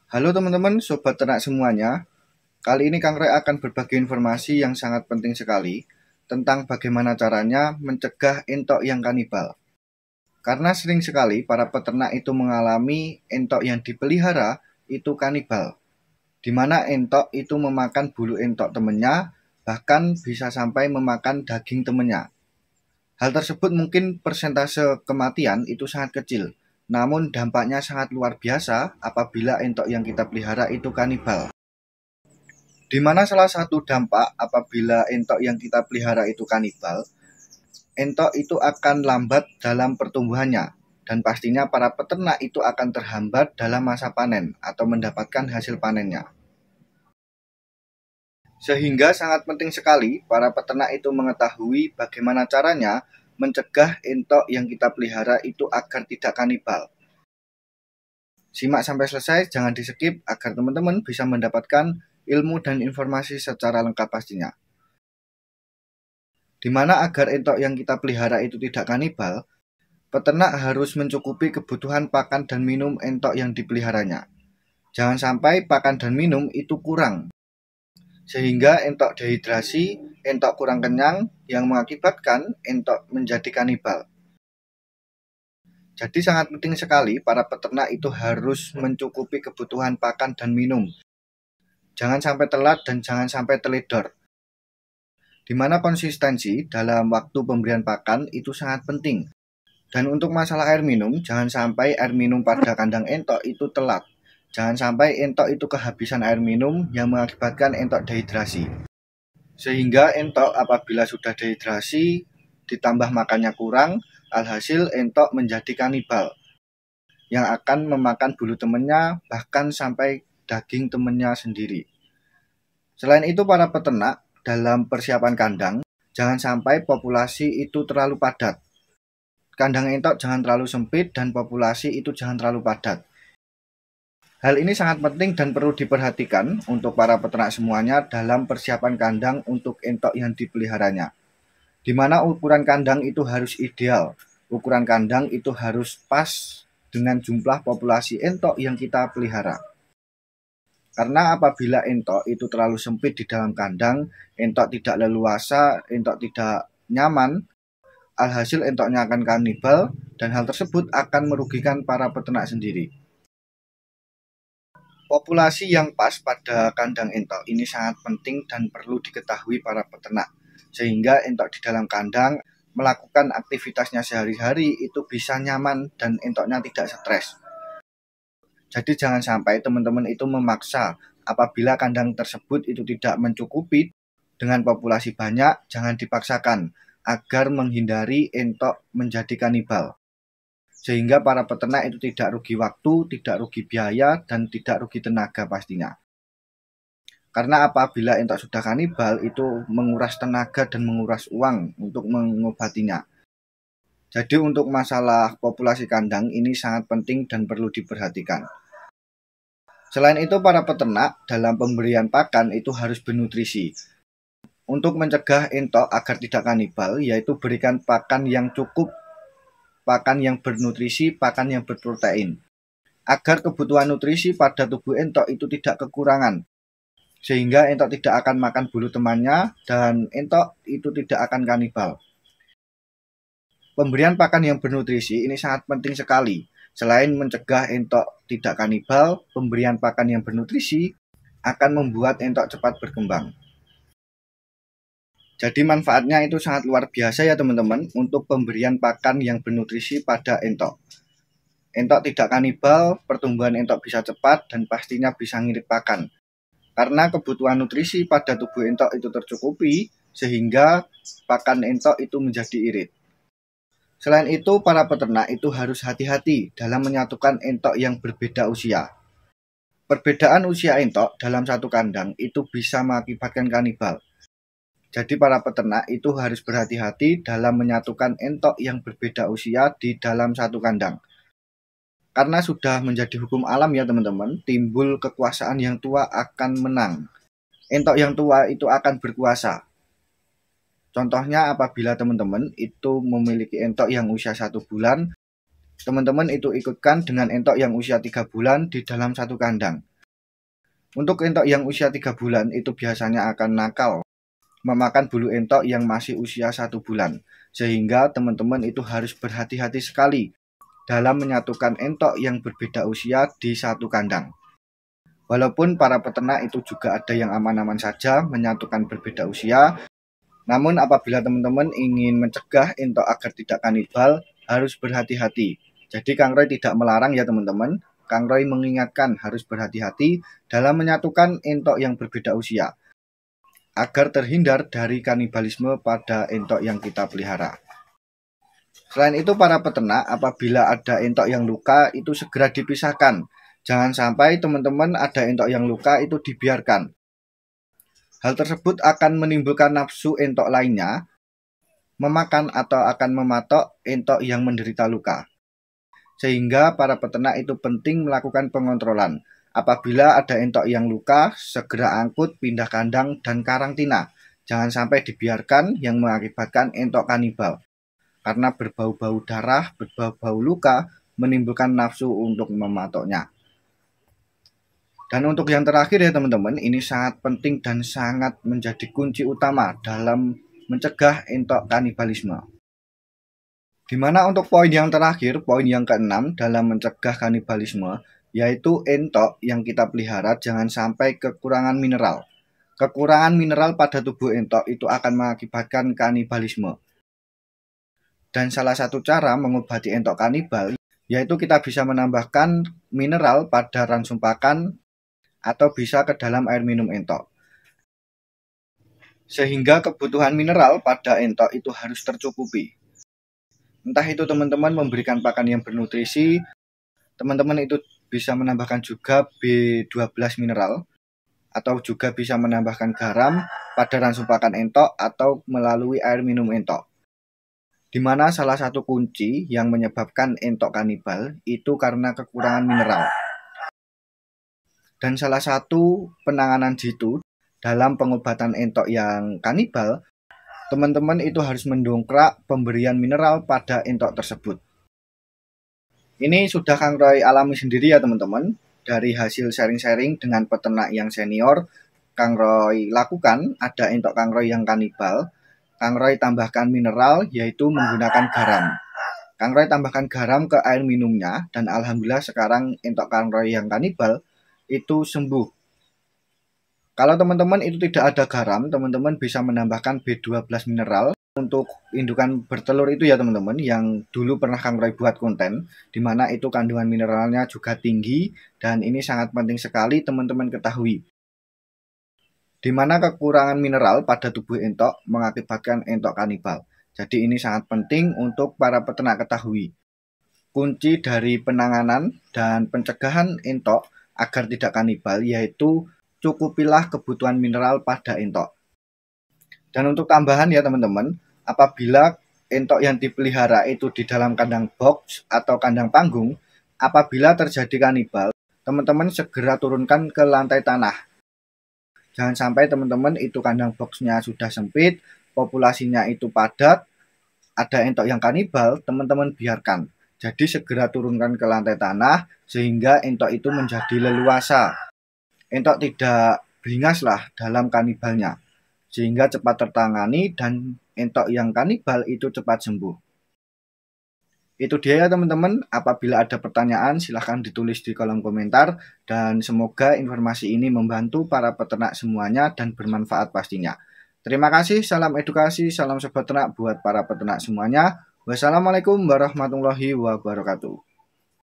Halo teman-teman, sobat ternak semuanya. Kali ini Kang Roy akan berbagi informasi yang sangat penting sekali tentang bagaimana caranya mencegah entok yang kanibal. Karena sering sekali para peternak itu mengalami entok yang dipelihara itu kanibal, di mana entok itu memakan bulu entok temennya, bahkan bisa sampai memakan daging temennya. Hal tersebut mungkin persentase kematian itu sangat kecil, namun dampaknya sangat luar biasa apabila entok yang kita pelihara itu kanibal. Di mana salah satu dampak apabila entok yang kita pelihara itu kanibal, entok itu akan lambat dalam pertumbuhannya, dan pastinya para peternak itu akan terhambat dalam masa panen atau mendapatkan hasil panennya. Sehingga sangat penting sekali para peternak itu mengetahui bagaimana caranya mencegah entok yang kita pelihara itu agar tidak kanibal. Simak sampai selesai, jangan di skip agar teman-teman bisa mendapatkan ilmu dan informasi secara lengkap pastinya. Di mana agar entok yang kita pelihara itu tidak kanibal, peternak harus mencukupi kebutuhan pakan dan minum entok yang dipeliharanya. Jangan sampai pakan dan minum itu kurang, sehingga entok dehidrasi, entok kurang kenyang yang mengakibatkan entok menjadi kanibal. Jadi sangat penting sekali para peternak itu harus mencukupi kebutuhan pakan dan minum. Jangan sampai telat dan jangan sampai teledor. Di mana konsistensi dalam waktu pemberian pakan itu sangat penting. Dan untuk masalah air minum, jangan sampai air minum pada kandang entok itu telat. Jangan sampai entok itu kehabisan air minum yang mengakibatkan entok dehidrasi. Sehingga entok apabila sudah dehidrasi, ditambah makannya kurang, alhasil entok menjadi kanibal yang akan memakan bulu temennya, bahkan sampai daging temennya sendiri. Selain itu, para peternak dalam persiapan kandang, jangan sampai populasi itu terlalu padat. Kandang entok jangan terlalu sempit dan populasi itu jangan terlalu padat. Hal ini sangat penting dan perlu diperhatikan untuk para peternak semuanya dalam persiapan kandang untuk entok yang dipeliharanya. Di mana ukuran kandang itu harus ideal. Ukuran kandang itu harus pas dengan jumlah populasi entok yang kita pelihara. Karena apabila entok itu terlalu sempit di dalam kandang, entok tidak leluasa, entok tidak nyaman, alhasil entoknya akan kanibal dan hal tersebut akan merugikan para peternak sendiri. Populasi yang pas pada kandang entok ini sangat penting dan perlu diketahui para peternak, sehingga entok di dalam kandang melakukan aktivitasnya sehari-hari itu bisa nyaman dan entoknya tidak stres. Jadi jangan sampai teman-teman itu memaksa apabila kandang tersebut itu tidak mencukupi dengan populasi banyak, jangan dipaksakan agar menghindari entok menjadi kanibal. Sehingga para peternak itu tidak rugi waktu, tidak rugi biaya, dan tidak rugi tenaga pastinya. Karena apabila entok sudah kanibal itu menguras tenaga dan menguras uang untuk mengobatinya. Jadi untuk masalah populasi kandang ini sangat penting dan perlu diperhatikan. Selain itu para peternak dalam pemberian pakan itu harus bernutrisi. Untuk mencegah entok agar tidak kanibal yaitu berikan pakan yang cukup, pakan yang bernutrisi, pakan yang berprotein. Agar kebutuhan nutrisi pada tubuh entok itu tidak kekurangan. Sehingga entok tidak akan makan bulu temannya dan entok itu tidak akan kanibal. Pemberian pakan yang bernutrisi ini sangat penting sekali. Selain mencegah entok tidak kanibal, pemberian pakan yang bernutrisi akan membuat entok cepat berkembang. Jadi manfaatnya itu sangat luar biasa ya teman-teman untuk pemberian pakan yang bernutrisi pada entok. Entok tidak kanibal, pertumbuhan entok bisa cepat dan pastinya bisa ngirit pakan. Karena kebutuhan nutrisi pada tubuh entok itu tercukupi, sehingga pakan entok itu menjadi irit. Selain itu, para peternak itu harus hati-hati dalam menyatukan entok yang berbeda usia. Perbedaan usia entok dalam satu kandang itu bisa mengakibatkan kanibal. Jadi para peternak itu harus berhati-hati dalam menyatukan entok yang berbeda usia di dalam satu kandang. Karena sudah menjadi hukum alam ya teman-teman, timbul kekuasaan yang tua akan menang. Entok yang tua itu akan berkuasa. Contohnya apabila teman-teman itu memiliki entok yang usia 1 bulan, teman-teman itu ikutkan dengan entok yang usia 3 bulan di dalam satu kandang. Untuk entok yang usia 3 bulan itu biasanya akan nakal memakan bulu entok yang masih usia 1 bulan. Sehingga teman-teman itu harus berhati-hati sekali dalam menyatukan entok yang berbeda usia di satu kandang. Walaupun para peternak itu juga ada yang aman-aman saja menyatukan berbeda usia, namun apabila teman-teman ingin mencegah entok agar tidak kanibal, harus berhati-hati. Jadi Kang Roy tidak melarang ya teman-teman, Kang Roy mengingatkan harus berhati-hati dalam menyatukan entok yang berbeda usia, agar terhindar dari kanibalisme pada entok yang kita pelihara. Selain itu para peternak apabila ada entok yang luka itu segera dipisahkan. Jangan sampai teman-teman ada entok yang luka itu dibiarkan. Hal tersebut akan menimbulkan nafsu entok lainnya memakan atau akan mematok entok yang menderita luka. Sehingga para peternak itu penting melakukan pengontrolan. Apabila ada entok yang luka, segera angkut, pindah kandang, dan karantina. Jangan sampai dibiarkan yang mengakibatkan entok kanibal. Karena berbau-bau darah, berbau-bau luka, menimbulkan nafsu untuk mematoknya. Dan untuk yang terakhir ya teman-teman, ini sangat penting dan sangat menjadi kunci utama dalam mencegah entok kanibalisme. Dimana untuk poin yang terakhir, poin yang keenam dalam mencegah kanibalisme, yaitu entok yang kita pelihara jangan sampai kekurangan mineral. Kekurangan mineral pada tubuh entok itu akan mengakibatkan kanibalisme. Dan salah satu cara mengobati entok kanibal, yaitu kita bisa menambahkan mineral pada ransum pakan atau bisa ke dalam air minum entok. Sehingga kebutuhan mineral pada entok itu harus tercukupi. Entah itu teman-teman memberikan pakan yang bernutrisi, teman-teman itu bisa menambahkan juga B12 mineral, atau juga bisa menambahkan garam pada ransum pakan entok atau melalui air minum entok. Di mana salah satu kunci yang menyebabkan entok kanibal itu karena kekurangan mineral. Dan salah satu penanganan jitu dalam pengobatan entok yang kanibal, teman-teman itu harus mendongkrak pemberian mineral pada entok tersebut. Ini sudah Kang Roy alami sendiri ya teman-teman. Dari hasil sharing-sharing dengan peternak yang senior, Kang Roy lakukan, ada entok Kang Roy yang kanibal. Kang Roy tambahkan mineral yaitu menggunakan garam. Kang Roy tambahkan garam ke air minumnya dan alhamdulillah sekarang entok Kang Roy yang kanibal itu sembuh. Kalau teman-teman itu tidak ada garam, teman-teman bisa menambahkan B12 mineral untuk indukan bertelur itu ya teman-teman, yang dulu pernah Kang Roy buat konten, dimana itu kandungan mineralnya juga tinggi dan ini sangat penting sekali teman-teman ketahui. Dimana kekurangan mineral pada tubuh entok mengakibatkan entok kanibal. Jadi ini sangat penting untuk para peternak ketahui. Kunci dari penanganan dan pencegahan entok agar tidak kanibal yaitu cukupilah kebutuhan mineral pada entok. Dan untuk tambahan ya teman-teman, apabila entok yang dipelihara itu di dalam kandang box atau kandang panggung, apabila terjadi kanibal, teman-teman segera turunkan ke lantai tanah. Jangan sampai teman-teman itu kandang boxnya sudah sempit, populasinya itu padat, ada entok yang kanibal, teman-teman biarkan. Jadi segera turunkan ke lantai tanah sehingga entok itu menjadi leluasa. Entok tidak beringas lah dalam kanibalnya. Sehingga cepat tertangani dan entok yang kanibal itu cepat sembuh. Itu dia ya teman-teman. Apabila ada pertanyaan silahkan ditulis di kolom komentar. Dan semoga informasi ini membantu para peternak semuanya dan bermanfaat pastinya. Terima kasih, salam edukasi, salam sobat ternak buat para peternak semuanya. Wassalamualaikum warahmatullahi wabarakatuh.